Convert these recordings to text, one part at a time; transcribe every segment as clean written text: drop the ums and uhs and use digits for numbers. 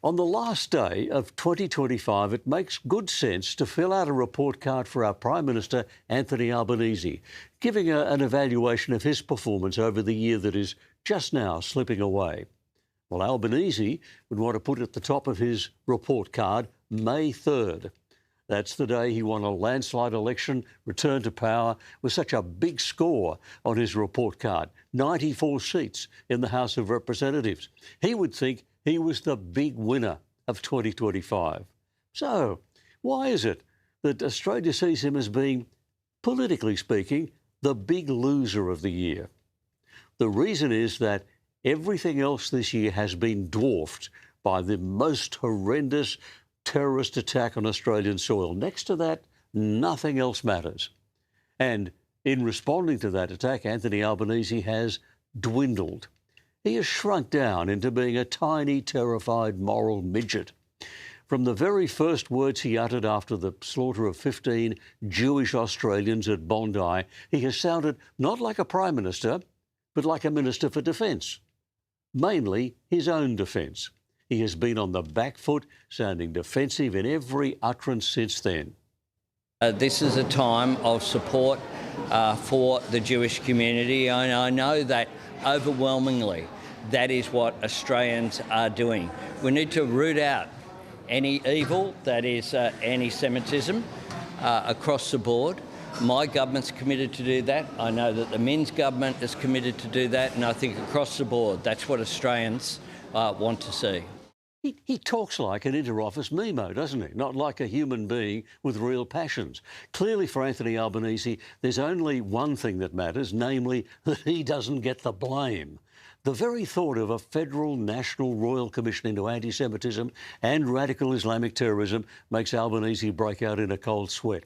On the last day of 2025, it makes good sense to fill out a report card for our Prime Minister Anthony Albanese, giving an evaluation of his performance over the year that is just now slipping away. Well, Albanese would want to put at the top of his report card May 3rd. That's the day he won a landslide election, returned to power with such a big score on his report card, 94 seats in the House of Representatives. He would think he was the big winner of 2025. So, why is it that Australia sees him as being, politically speaking, the big loser of the year? The reason is that everything else this year has been dwarfed by the most horrendous terrorist attack on Australian soil. Next to that, nothing else matters. And in responding to that attack, Anthony Albanese has dwindled. He has shrunk down into being a tiny, terrified moral midget. From the very first words he uttered after the slaughter of 15 Jewish Australians at Bondi, he has sounded not like a Prime Minister, but like a Minister for Defence. Mainly his own defence. He has been on the back foot, sounding defensive in every utterance since then. This is a time of support for the Jewish community, and I know that overwhelmingly that is what Australians are doing. We need to root out any evil that is anti-Semitism across the board. My government's committed to do that. I know that the Minns government is committed to do that, and I think across the board that's what Australians want to see. He talks like an inter-office Mimo, doesn't he? Not like a human being with real passions. Clearly for Anthony Albanese, there's only one thing that matters, namely that he doesn't get the blame. The very thought of a federal national royal commission into anti-Semitism and radical Islamic terrorism makes Albanese break out in a cold sweat.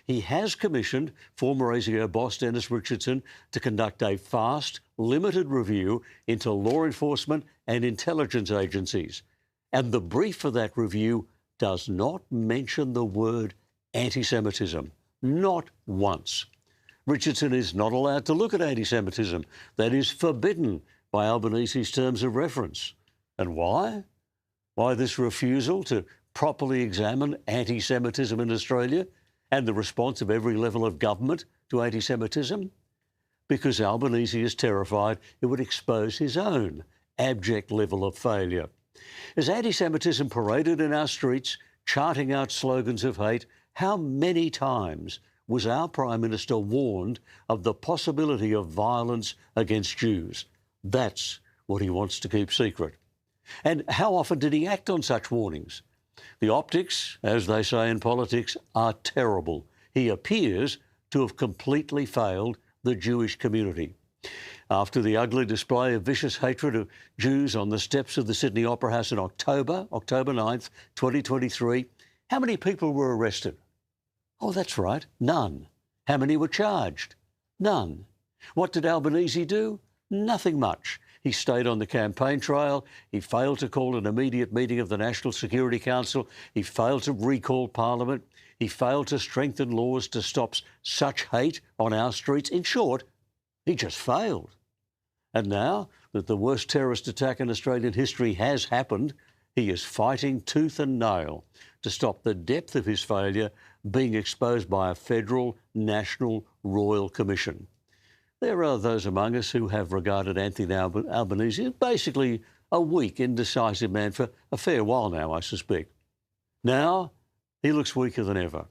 He has commissioned former ASIO boss Dennis Richardson to conduct a fast, limited review into law enforcement and intelligence agencies. And the brief for that review does not mention the word anti-Semitism, not once. Richardson is not allowed to look at anti-Semitism. That is forbidden by Albanese's terms of reference. And why? Why this refusal to properly examine anti-Semitism in Australia and the response of every level of government to anti-Semitism? Because Albanese is terrified it would expose his own abject level of failure. As anti-Semitism paraded in our streets, charting out slogans of hate, how many times was our Prime Minister warned of the possibility of violence against Jews? That's what he wants to keep secret. And how often did he act on such warnings? The optics, as they say in politics, are terrible. He appears to have completely failed the Jewish community. After the ugly display of vicious hatred of Jews on the steps of the Sydney Opera House in October 9th, 2023, how many people were arrested? Oh, that's right, none. How many were charged? None. What did Albanese do? Nothing much. He stayed on the campaign trail. He failed to call an immediate meeting of the National Security Council. He failed to recall Parliament. He failed to strengthen laws to stop such hate on our streets. In short, he just failed. And now that the worst terrorist attack in Australian history has happened, he is fighting tooth and nail to stop the depth of his failure being exposed by a federal national royal commission. There are those among us who have regarded Anthony Albanese as basically a weak, indecisive man for a fair while now, I suspect. Now, he looks weaker than ever.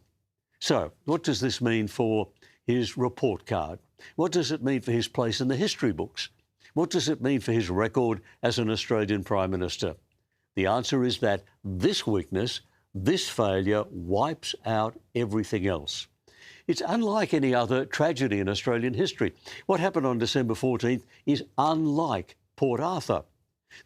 So, what does this mean for his report card? What does it mean for his place in the history books? What does it mean for his record as an Australian Prime Minister? The answer is that this weakness, this failure, wipes out everything else. It's unlike any other tragedy in Australian history. What happened on December 14th is unlike Port Arthur.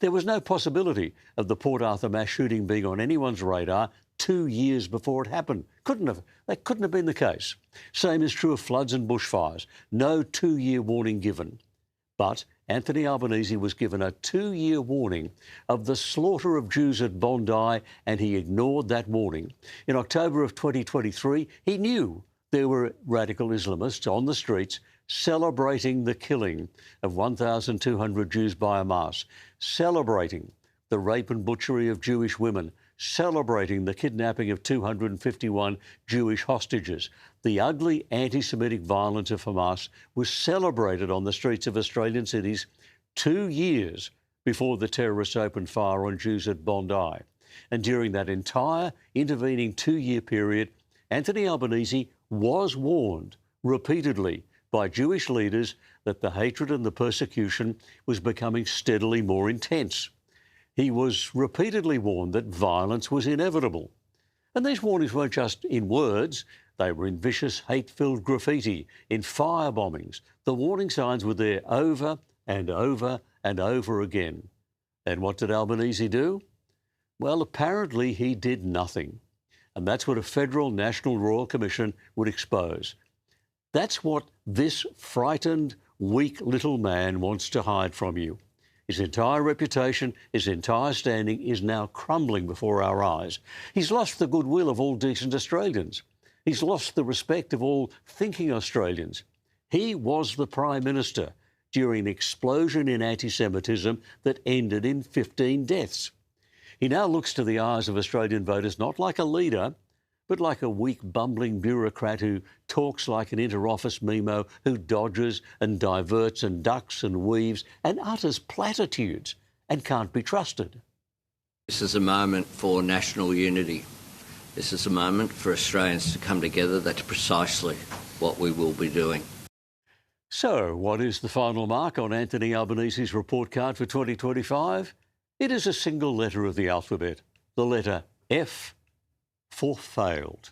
There was no possibility of the Port Arthur mass shooting being on anyone's radar 2 years before it happened. That couldn't have been the case. Same is true of floods and bushfires. No 2-year warning given. But Anthony Albanese was given a 2-year warning of the slaughter of Jews at Bondi, and he ignored that warning. In October of 2023, he knew there were radical Islamists on the streets celebrating the killing of 1,200 Jews by Hamas, celebrating the rape and butchery of Jewish women, celebrating the kidnapping of 251 Jewish hostages. The ugly anti-Semitic violence of Hamas was celebrated on the streets of Australian cities 2 years before the terrorists opened fire on Jews at Bondi. And during that entire intervening 2-year period, Anthony Albanese was warned repeatedly by Jewish leaders that the hatred and the persecution was becoming steadily more intense. He was repeatedly warned that violence was inevitable. And these warnings weren't just in words, they were in vicious, hate-filled graffiti, in firebombings. The warning signs were there over and over and over again. And what did Albanese do? Well, apparently he did nothing. And that's what a federal National Royal Commission would expose. That's what this frightened, weak little man wants to hide from you. His entire reputation, his entire standing is now crumbling before our eyes. He's lost the goodwill of all decent Australians. He's lost the respect of all thinking Australians. He was the Prime Minister during an explosion in anti-Semitism that ended in 15 deaths. He now looks to the eyes of Australian voters not like a leader, but like a weak, bumbling bureaucrat who talks like an inter-office memo, who dodges and diverts and ducks and weaves and utters platitudes and can't be trusted. This is a moment for national unity. This is a moment for Australians to come together. That's precisely what we will be doing. So, what is the final mark on Anthony Albanese's report card for 2025? It is a single letter of the alphabet, the letter F for failed.